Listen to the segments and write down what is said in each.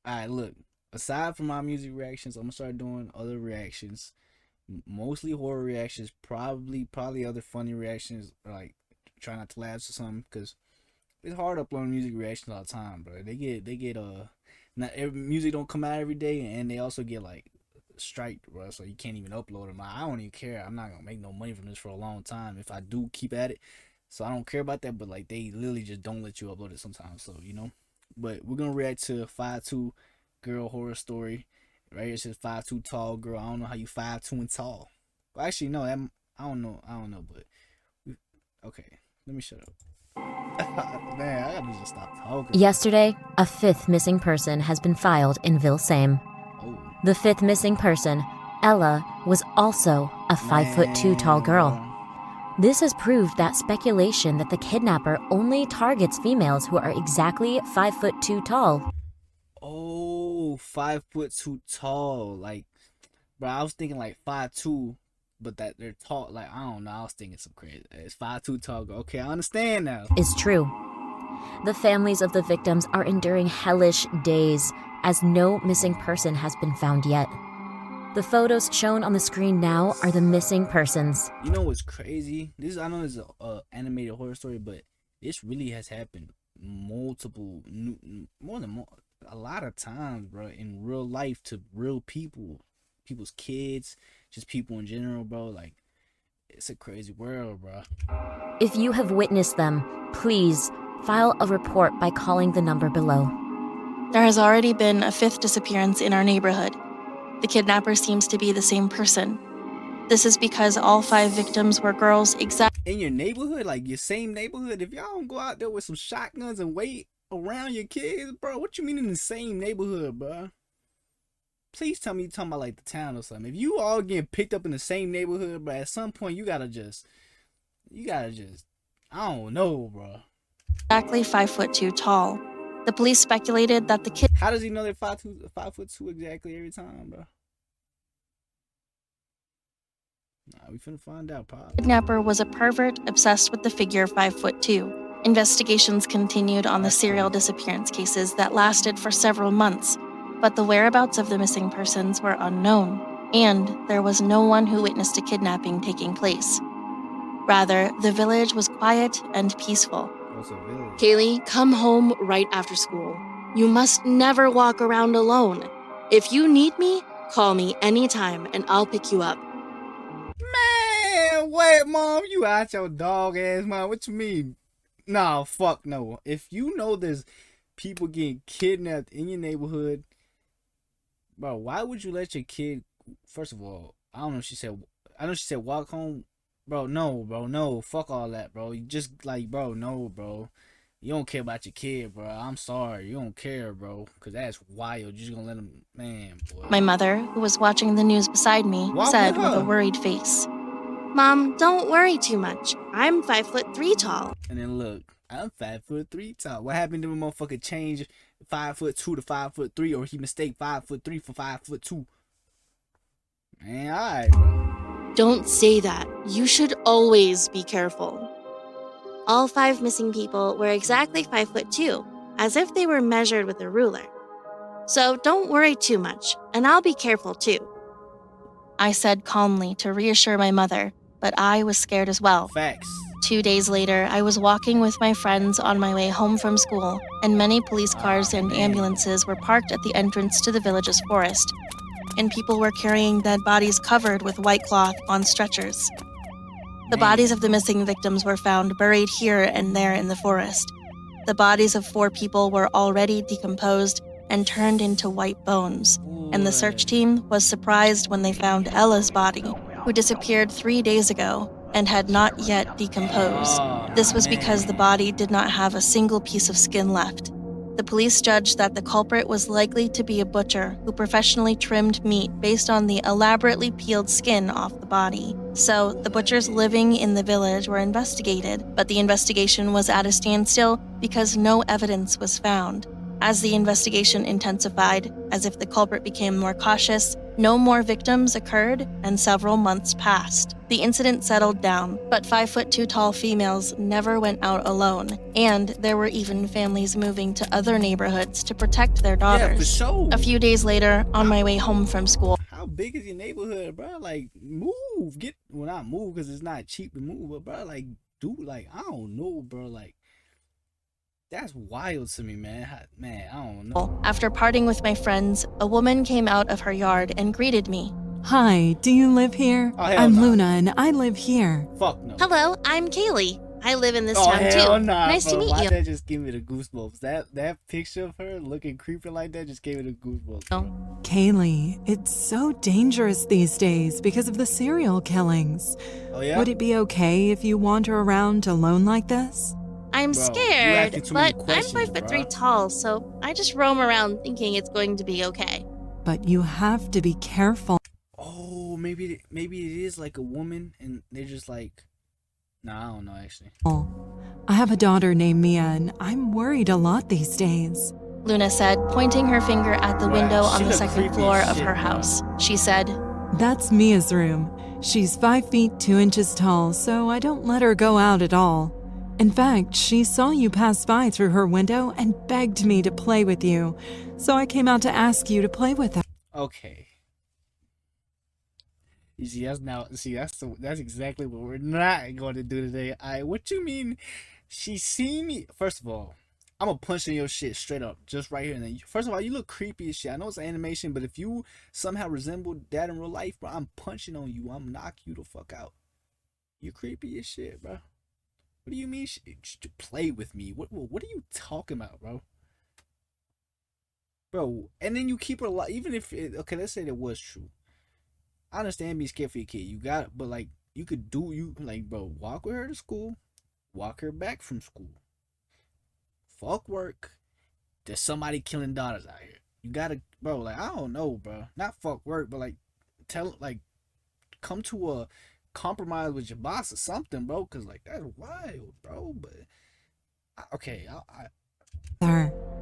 All right, look. Aside from my music reactions, I'm gonna start doing other reactions, mostly horror reactions. Probably other funny reactions, like try not to laugh or something, because it's hard uploading music reactions all the time, bro. They get not every music don't come out every day, and they also get like striked, bro. So you can't even upload them. I don't even care. I'm not gonna make no money from this for a long time if I do keep at it. So I don't care about that. But like they literally just don't let you upload it sometimes. So you know. But we're gonna react to 5'2" girl horror story. Right, it's just 5'2" tall girl. I don't know how you 5'2" and tall. Well, actually, no, I don't know. I don't know, but okay. Let me shut up. Man, I gotta just stop talking. Yesterday, a fifth missing person has been filed in Vilsame. Oh, The fifth missing person, Ella, was also a 5'2" tall girl. bro. This has proved that speculation that the kidnapper only targets females who are exactly 5'2" tall. Oh, 5'2" tall. Like, bro, I was thinking like 5'2", but that they're tall. Like, I don't know. I was thinking some crazy. It's 5'2" tall girl. Okay, I understand now. Is true. The families of the victims are enduring hellish days as no missing person has been found yet. The photos shown on the screen now are the missing persons. You know what's crazy? I know this is a animated horror story, but this really has happened multiple, more than a lot of times, bro, in real life to real people, people's kids, just people in general, bro. Like, it's a crazy world, bro. If you have witnessed them, please file a report by calling the number below. There has already been a fifth disappearance in our neighborhood. The kidnapper seems to be the same person. This is because all 5 victims were girls In your neighborhood, like your same neighborhood, if y'all don't go out there with some shotguns and wait around your kids, bro, what you mean in the same neighborhood, bro? Please tell me you're talking about like the town or something. If you all getting picked up in the same neighborhood, but at some point you gotta just, I don't know, bro. exactly 5'2" tall. The police speculated that the How does he know they're 5'2" exactly every time, bro? Nah, we finna find out, pop. kidnapper was a pervert obsessed with the figure 5'2". Investigations continued on the serial disappearance cases that lasted for several months, but the whereabouts of the missing persons were unknown, and there was no one who witnessed a kidnapping taking place. Rather, the village was quiet and peaceful. What's a village? Kaylee, come home right after school. You must never walk around alone. If you need me, call me anytime and I'll pick you up. Man, wait, mom, you out your dog ass, man. What you mean? Nah, fuck no. If you know there's people getting kidnapped in your neighborhood, bro, why would you let your kid? First of all, I don't know if she said. I know she said walk home, bro. No, fuck all that, bro. You just like, bro, no, bro. You don't care about your kid, bro. I'm sorry, you don't care, bro, because that's wild. You're just gonna let him, man, boy. My mother, who was watching the news beside me, Walk said with with a her. worried face, Mom, don't worry too much. I'm 5'3" tall. And then look, I'm 5'3" tall. What happened to a motherfucker change 5'2" to 5'3", or he mistake 5'3" for 5'2"? Man, alright, bro. Don't say that. You should always be careful. All 5 missing people were exactly 5'2", as if they were measured with a ruler. So don't worry too much, and I'll be careful too. I said calmly to reassure my mother, but I was scared as well. Facts. 2 days later, I was walking with my friends on my way home from school, and many police cars and ambulances were parked at the entrance to the village's forest, and people were carrying dead bodies covered with white cloth on stretchers. The bodies of the missing victims were found buried here and there in the forest. The bodies of 4 people were already decomposed and turned into white bones, and the search team was surprised when they found Ella's body, who disappeared 3 days ago and had not yet decomposed. This was because the body did not have a single piece of skin left. The police judged that the culprit was likely to be a butcher who professionally trimmed meat based on the elaborately peeled skin off the body. So, the butchers living in the village were investigated, but the investigation was at a standstill because no evidence was found. As the investigation intensified, as if the culprit became more cautious, no more victims occurred, and several months passed. The incident settled down, but 5'2" tall females never went out alone, and there were even families moving to other neighborhoods to protect their daughters. Yeah, for sure. A few days later, on my way home from school, How big is your neighborhood, bro? Like, move. Not move because it's not cheap to move, but, bro, like, dude, like, I don't know, bro. Like, that's wild to me, man. I don't know. after parting with my friends, a woman came out of her yard and greeted me. Hi, do you live here? Oh, hell I'm nah. Luna and I live here. Fuck no. Hello, I'm Kaylee. I live in this Oh, town hell too. nah, Nice bro. to meet Why you. that just give me the goosebumps? That picture of her looking creepy like that just gave me the goosebumps, bro. Kaylee, it's so dangerous these days because of the serial killings. Oh, yeah? Would it be okay if you wander around alone like this? I'm Bro, you scared, asking too many but I'm questions, 5'3" bro. tall, so I just roam around thinking it's going to be okay. But you have to be careful. Oh, maybe it is like a woman and they're just like, nah, I don't know, actually. I have a daughter named Mia and I'm worried a lot these days. Luna said, pointing her finger at the Wow, window she on the look second creepy floor as of shit, her bro. house. She said, That's Mia's room. She's 5 feet 2 inches tall, so I don't let her go out at all. In fact, she saw you pass by through her window and begged me to play with you. So I came out to ask you to play with her. Okay. You see, that's exactly what we're not going to do today. What you mean? She seen me. First of all, I'm gonna punch in your shit straight up, just right here. And then, first of all, you look creepy as shit. I know it's an animation, but if you somehow resemble that in real life, bro, I'm punching on you. I'm knock you the fuck out. You creepy as shit, bro. What do you mean? Play with me? What are you talking about, bro? Bro, and then you keep her alive, even if okay, let's say that was true. I understand being scared for your kid. You got it, but like you could bro, walk with her to school, walk her back from school. Fuck work. There's somebody killing daughters out here. You gotta, bro. Like I don't know, bro. Not fuck work, but like come to a compromise with your boss or something, bro. Cause like that's wild, bro. But okay,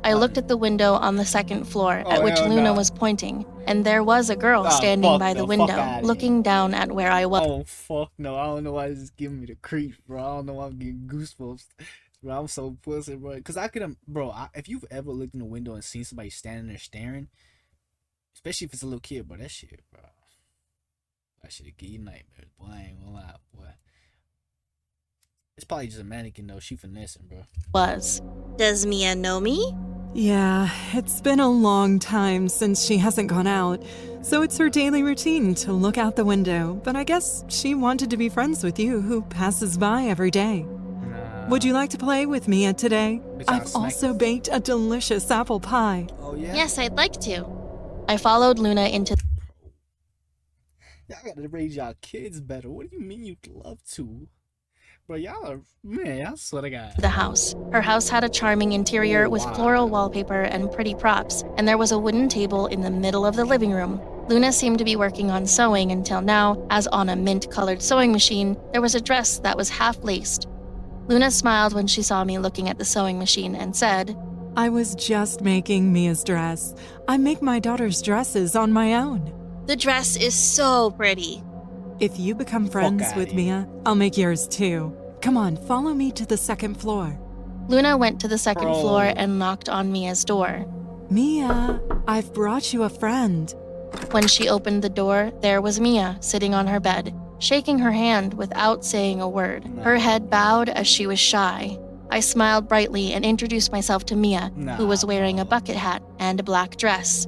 I looked at the window on the second floor at which hell Luna no. was pointing, and there was a girl Oh, standing fuck by no, the fuck window, outta here. looking down at where I was. Oh fuck no! I don't know why this is giving me the creep, bro. I don't know why I'm getting goosebumps, bro. I'm so pussy, bro. Cause I could, bro. If you've ever looked in the window and seen somebody standing there staring, especially if it's a little kid, bro, that shit, bro. That shit give you nightmares, boy. I ain't gonna lie, boy. It's probably just a mannequin though. She finessing, bro. Does Mia know me? Yeah, it's been a long time since she hasn't gone out, so it's her daily routine to look out the window, but I guess she wanted to be friends with you who passes by every day. Would you like to play with Mia today? I've also baked a delicious apple pie. Oh yeah. Yes, I'd like to. I followed Luna into Y'all gotta raise y'all kids better. What do you mean you'd love to? Bro, y'all are, man, I swear to God. the house. Her house had a charming interior with floral wallpaper and pretty props, and there was a wooden table in the middle of the living room. Luna seemed to be working on sewing until now, as on a mint-colored sewing machine, there was a dress that was half-laced. Luna smiled when she saw me looking at the sewing machine and said, I was just making Mia's dress. I make my daughter's dresses on my own. The dress is so pretty. If you become friends outta with here. Mia, I'll make yours too. Come on, follow me to the second floor. Luna went to the second Bro. floor and knocked on Mia's door. Mia, I've brought you a friend. When she opened the door, there was Mia sitting on her bed, shaking her hand without saying a word. Her head bowed as she was shy. I smiled brightly and introduced myself to Mia, who was wearing a bucket hat and a black dress.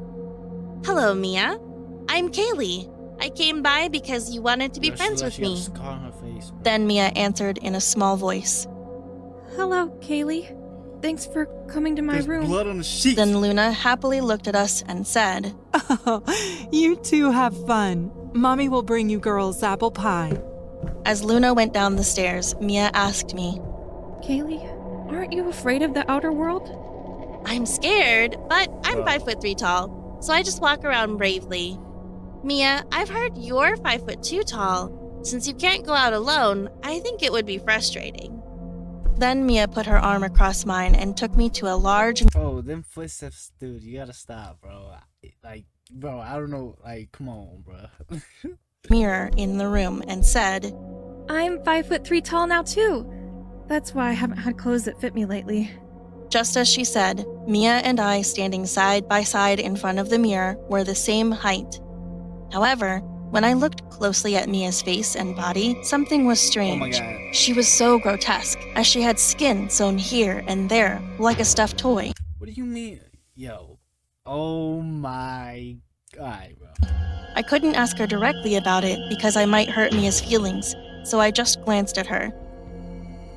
Hello, Mia. I'm Kaylee. I came by because you wanted to be friends with me. Scar on her face. Then Mia answered in a small voice. Hello, Kaylee. Thanks for coming to my There's room. blood on the sheets. Then Luna happily looked at us and said, Oh, you two have fun. Mommy will bring you girls apple pie. As Luna went down the stairs, Mia asked me, Kaylee, aren't you afraid of the outer world? I'm scared, but I'm Bro. 5'3" tall, so I just walk around bravely. Mia, I've heard you're 5'2" tall. Since you can't go out alone, I think it would be frustrating. Then Mia put her arm across mine and took me to a large Bro, them footsteps, dude, you gotta stop, bro. Like, bro, I don't know. Like, come on, bro. mirror in the room and said, I'm 5'3" tall now too. That's why I haven't had clothes that fit me lately. just as she said, Mia and I standing side by side in front of the mirror were the same height. However, when I looked closely at Mia's face and body, something was Oh my strange. god. She was so grotesque, as she had skin sewn here and there, like a stuffed toy. What do you mean? Yo. Oh my god, bro. I couldn't ask her directly about it because I might hurt Mia's feelings, so I just glanced at her.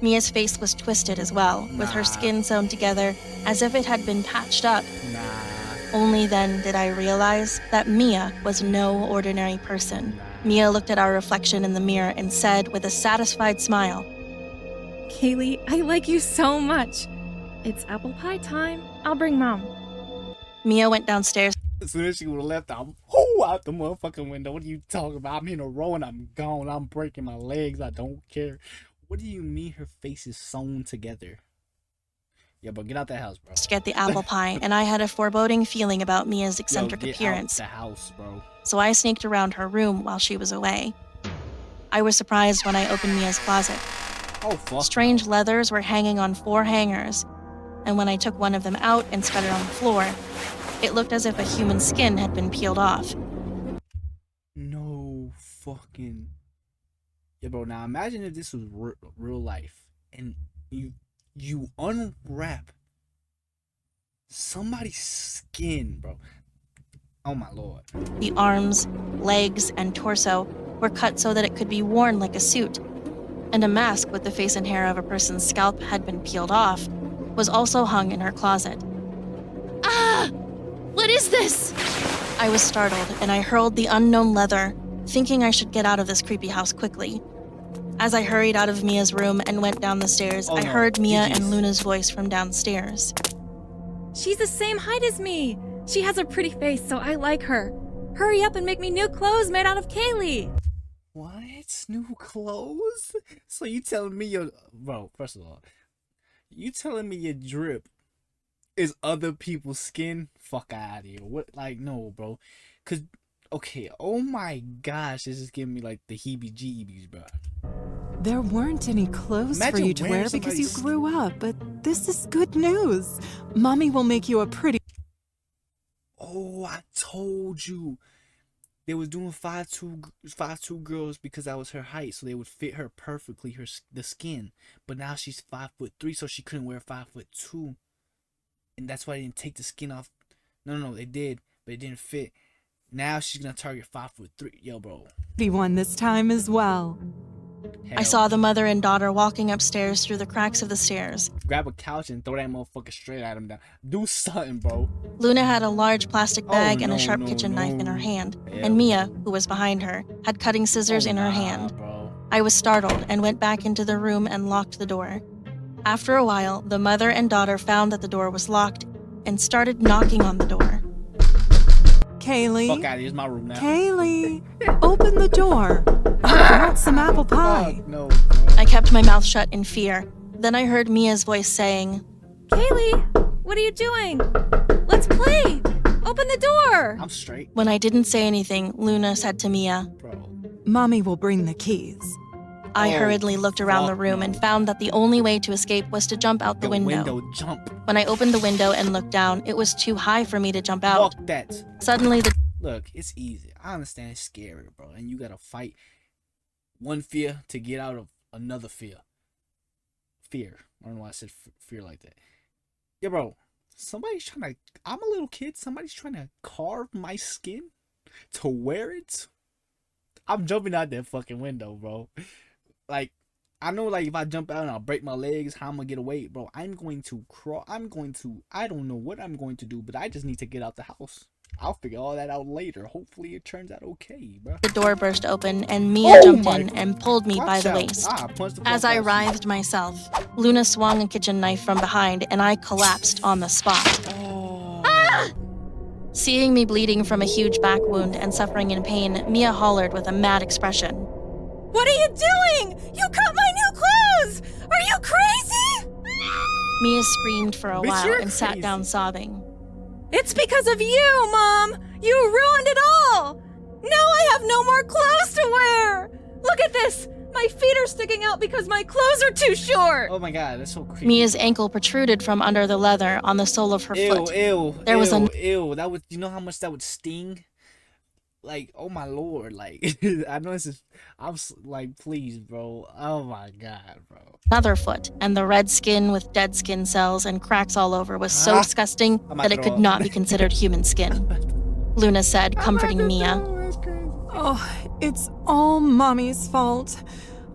Mia's face was twisted as well, with her skin sewn together as if it had been patched up. Nah. Only then did I realize that Mia was no ordinary person. Mia looked at our reflection in the mirror and said with a satisfied smile, Kaylee, I like you so much. It's apple pie time. I'll bring Mom. Mia went downstairs As soon as she would have left, I'm out the motherfucking window. What are you talking about? I'm in a row and I'm gone. I'm breaking my legs. I don't care. What do you mean her face is sewn together? Yeah, but get out that house, bro. to get the apple pie, and I had a foreboding feeling about Mia's eccentric Yo, get appearance, out the house, bro. so I sneaked around her room while she was away. I was surprised when I opened Mia's closet. Oh, fuck. Strange leathers were hanging on 4 hangers, and when I took one of them out and spread it on the floor, it looked as if a human skin had been peeled off. No fucking. Yeah, bro. Now imagine if this was real life, and you unwrap somebody's skin, bro. Oh my lord. The arms, legs, and torso were cut so that it could be worn like a suit, and a mask with the face and hair of a person's scalp had been peeled off was also hung in her closet. Ah! What is this? I was startled, and I hurled the unknown leather, thinking I should get out of this creepy house quickly. As I hurried out of Mia's room and went down the stairs, Oh, I no. heard Mia GG's. and Luna's voice from downstairs. She's the same height as me. She has a pretty face, so I like her. Hurry up and make me new clothes made out of Kaylee. What? New clothes? So you telling me your bro? First of all, you telling me your drip is other people's skin? Fuck out of here. What? Like, no, bro. Cause okay. Oh my gosh, this is giving me like the heebie-jeebies, bro. There weren't any clothes for Imagine you to wearing wear because you somebody's- grew up, but this is good news. Mommy will make you a pretty. Oh, I told you. They was doing 5'2" girls because that was her height, so they would fit her perfectly, the skin. But now she's 5'3", so she couldn't wear 5'2", and that's why they didn't take the skin off. No, they did, but it didn't fit. Now she's gonna target 5'3". Yo, bro. One this time as well. I saw the mother and daughter walking upstairs through the cracks of the stairs. Grab a couch and throw that motherfucker straight at him down. Do something, bro. Luna had a large plastic bag and no, a sharp no, kitchen knife in her no. hand, Yeah. and Mia, who was behind her, had cutting scissors in her hand. Bro. I was startled and went back into the room and locked the door. After a while, the mother and daughter found that the door was locked and started knocking on the door. Kaylee. Fuck out of here. It's my room now. Kaylee, open the door. I want some apple pie. Fuck no, bro. I kept my mouth shut in fear. Then I heard Mia's voice saying, Kaylee, what are you doing? Let's play. Open the door. I'm straight, When I didn't say anything, Luna said to Mia. bro. Mommy will bring the keys. I Oh, hurriedly looked around the fuck room no. and found that the only way to escape was to jump out the Yo, window. jump. When I opened the window and looked down, it was too high for me to jump out. Fuck that. Suddenly, the Look, it's easy. I understand it's scary, bro. And you gotta fight one fear to get out of another fear. Fear. I don't know why I said fear like that. Yeah, bro. Somebody's trying to... I'm a little kid. Somebody's trying to carve my skin to wear it. I'm jumping out that fucking window, bro. Like, I know, like, if I jump out and I'll break my legs, how I'm gonna get away, bro. I'm going to crawl. I don't know what I'm going to do, but I just need to get out the house. I'll figure all that out later. Hopefully it turns out okay, bro. door burst open and Mia jumped my in and pulled me by Watch the out. waist. Punched the As fuck I out. writhed myself, Luna swung a kitchen knife from behind and I collapsed on the spot. Oh. Seeing me bleeding from a huge back wound and suffering in pain, Mia hollered with a mad expression. What are you doing? You cut my new clothes. Are you crazy? Mia screamed for a Bitch, while you're and sat crazy. down sobbing. It's because of you, Mom! You ruined it all! Now I have no more clothes to wear! Look at this! My feet are sticking out because my clothes are too short! Oh my god, that's so creepy. Mia's ankle protruded from under the leather on the sole of her foot. There was a ew. That would, you know how much that would sting? Like, oh my lord, like, I know this is, like, please, bro. Oh my god, bro. another foot, and the red skin with dead skin cells and cracks all over was so disgusting I'm about that to it throw could up. not be considered human skin. Luna said, comforting Mia. That's crazy. Oh, it's all Mommy's fault.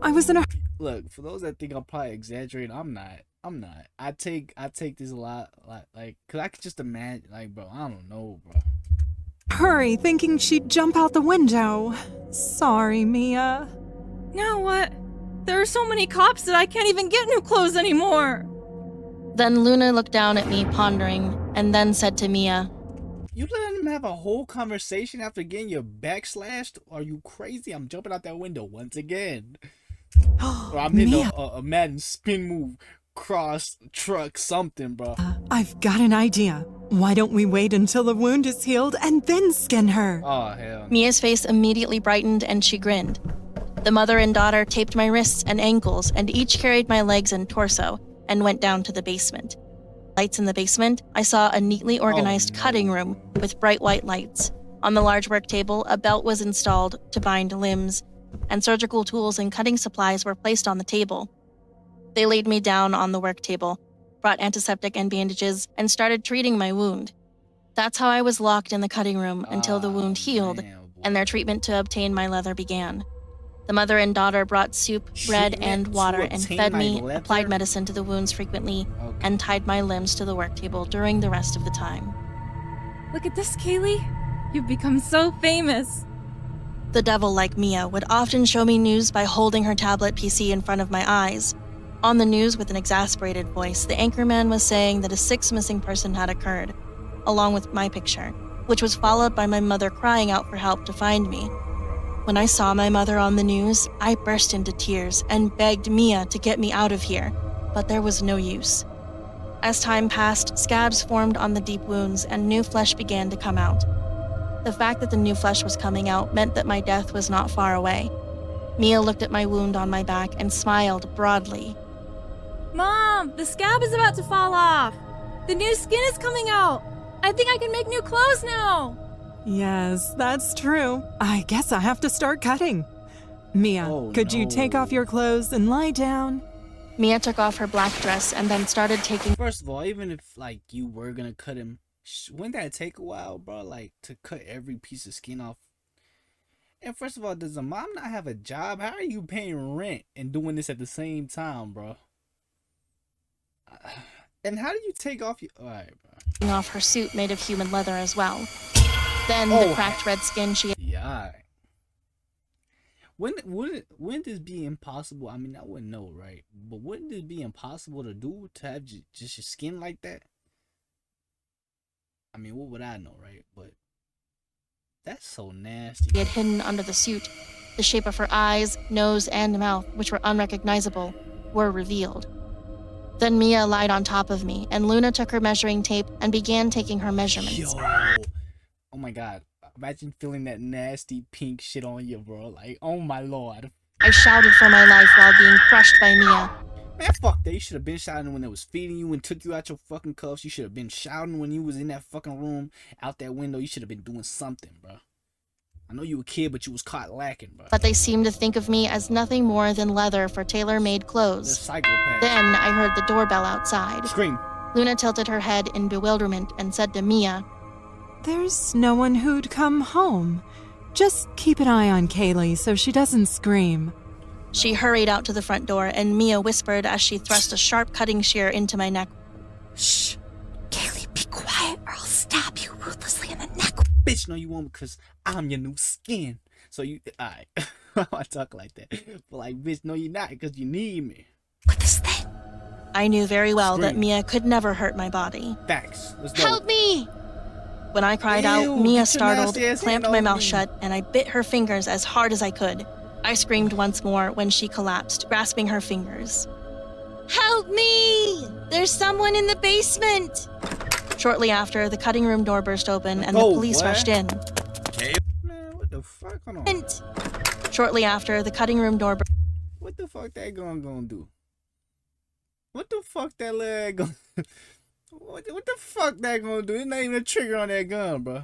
I was in a Look, for those that think I'm probably exaggerating, I'm not. I take this a lot, like, cause I could just imagine, like, bro, I don't know, bro. hurry thinking she'd jump out the window. Sorry, Mia. Now what? There are so many cops that I can't even get new clothes anymore! Then Luna looked down at me, pondering, and then said to Mia, You letting them have a whole conversation after getting your back slashed? Are you crazy? I'm jumping out that window once again. Or I'm hitting Mia, a Madden spin move, cross, truck, something, bro. I've got an idea. Why don't we wait until the wound is healed and then skin her? Oh, hell. Mia's face immediately brightened and she grinned. The mother and daughter taped my wrists and ankles and each carried my legs and torso and went down to the basement. Lights in the basement, I saw a neatly organized cutting room with bright white lights. On the large work table, a belt was installed to bind limbs, and surgical tools and cutting supplies were placed on the table. They laid me down on the work table, brought antiseptic and bandages, and started treating my wound. That's how I was locked in the cutting room until the wound healed Man, boy. and their treatment to obtain my leather began. The mother and daughter brought soup, bread, Treatment and to water and obtain fed my me, leather? applied medicine to the wounds frequently, Okay. and tied my limbs to the work table during the rest of the time. Look at this, Kaylee. You've become so famous. The devil, like Mia, would often show me news by holding her tablet PC in front of my eyes. On the news, with an exasperated voice, the anchorman was saying that a sixth missing person had occurred, along with my picture, which was followed by my mother crying out for help to find me. When I saw my mother on the news, I burst into tears and begged Mia to get me out of here, but there was no use. As time passed, scabs formed on the deep wounds and new flesh began to come out. The fact that the new flesh was coming out meant that my death was not far away. Mia looked at my wound on my back and smiled broadly. Mom, the scab is about to fall off. The new skin is coming out. I think I can make new clothes now. Yes, that's true. I guess I have to start cutting. Mia, Oh, could you take no. off your clothes and lie down? Mia took off her black dress and then started taking First of all, even if, like, you were gonna cut him, wouldn't that take a while, bro? Like, to cut every piece of skin off? And first of all, does a mom not have a job? How are you paying rent and doing this at the same time, bro? And how do you take off your... Alright, bro. off her suit made of human leather as well. Then Oh. the cracked red skin she Yeah. Wouldn't this be impossible? I mean, I wouldn't know, right? But wouldn't this be impossible to do, to have just your skin like that? I mean, what would I know, right? But that's so nasty. had hidden under the suit, the shape of her eyes, nose, and mouth, which were unrecognizable, were revealed. Then Mia lied on top of me, and Luna took her measuring tape and began taking her measurements. Yo. Oh my god. Imagine feeling that nasty pink shit on you, bro. Like, oh my lord. I shouted for my life while being crushed by Mia. Man, fuck that. You should have been shouting when they was feeding you and took you out your fucking cuffs. You should have been shouting when you was in that fucking room, out that window. You should have been doing something, bro. I know you were a kid, but you was caught lacking, bro. But they seemed to think of me as nothing more than leather for tailor-made The clothes. psychopath. Then I heard the doorbell outside. Scream. Luna tilted her head in bewilderment and said to Mia, There's no one who'd come home. Just keep an eye on Kaylee so she doesn't scream. She hurried out to the front door, and Mia whispered as she thrust a sharp cutting shear into my neck. Shh. Kaylee, be quiet or I'll stab you ruthlessly in the neck. Bitch, no, you won't, because I'm your new skin. So you, alright. I talk like that. But like, bitch, no, you're not, because you need me. With this thing. I knew very well that Scream. Mia could never hurt my body. Facts. Let's go. Help me! When I cried Ew, out, get Mia your startled, nasty ass clamped hand my off mouth me. shut, and I bit her fingers as hard as I could. I screamed once more when she collapsed, grasping her fingers. Help me! There's someone in the basement! Shortly after, the cutting room door burst open and the Oh, police what? rushed in. Man, what the fuck? Hold on. Shortly after, the cutting room door What the fuck that gun gonna do? What the fuck that leg gonna what the fuck that gonna do? It's not even a trigger on that gun, bro.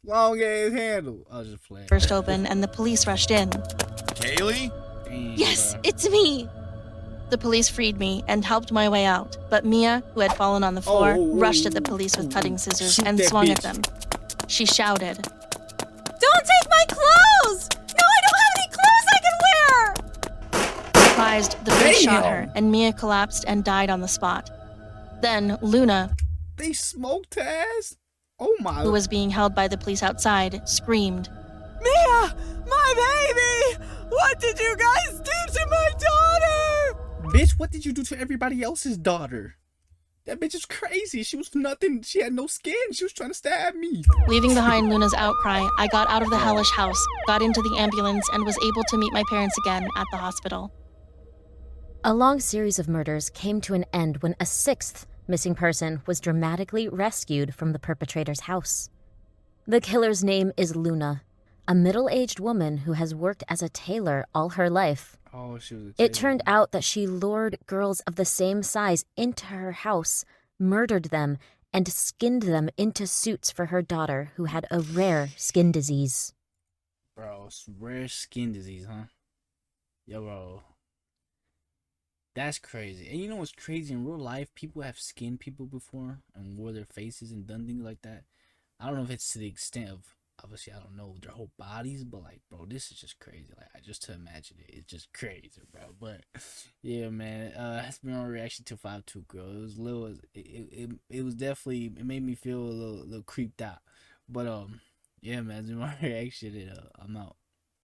Long ass handle. I was just playing. burst open and the police rushed in. Kaylee? Damn, Yes, bruh. it's me! The police freed me and helped my way out, but Mia, who had fallen on the floor, rushed at the police with cutting scissors Shoot and that swung at bitch. them. She shouted, Don't take my clothes! No, I don't have any clothes I can wear! Surprised, the police shot her, Damn. and Mia collapsed and died on the spot. Then Luna, They smoked her ass? Oh my. who was being held by the police outside, screamed. Mia! My baby! What did you guys do to my daughter? Bitch, what did you do to everybody else's daughter? That bitch is crazy. She was nothing. She had no skin. She was trying to stab me. Leaving behind Luna's outcry, I got out of the hellish house, got into the ambulance, and was able to meet my parents again at the hospital. A long series of murders came to an end when a sixth missing person was dramatically rescued from the perpetrator's house. The killer's name is Luna, a middle-aged woman who has worked as a tailor all her life. Oh, she was a It turned out that she lured girls of the same size into her house, murdered them, and skinned them into suits for her daughter, who had a rare skin disease. Bro, it's rare skin disease, huh? Yo, bro. That's crazy. And you know what's crazy? In real life, people have skinned people before and wore their faces and done things like that. I don't know if it's to the extent of, obviously, I don't know their whole bodies, but like, bro, this is just crazy. Like, I just to imagine it, it's just crazy, bro. But yeah, man, that's been my reaction to 5-2 Girl. It was a little, it was definitely, it made me feel a little creeped out. But yeah, man, that's been my reaction. And, I'm out.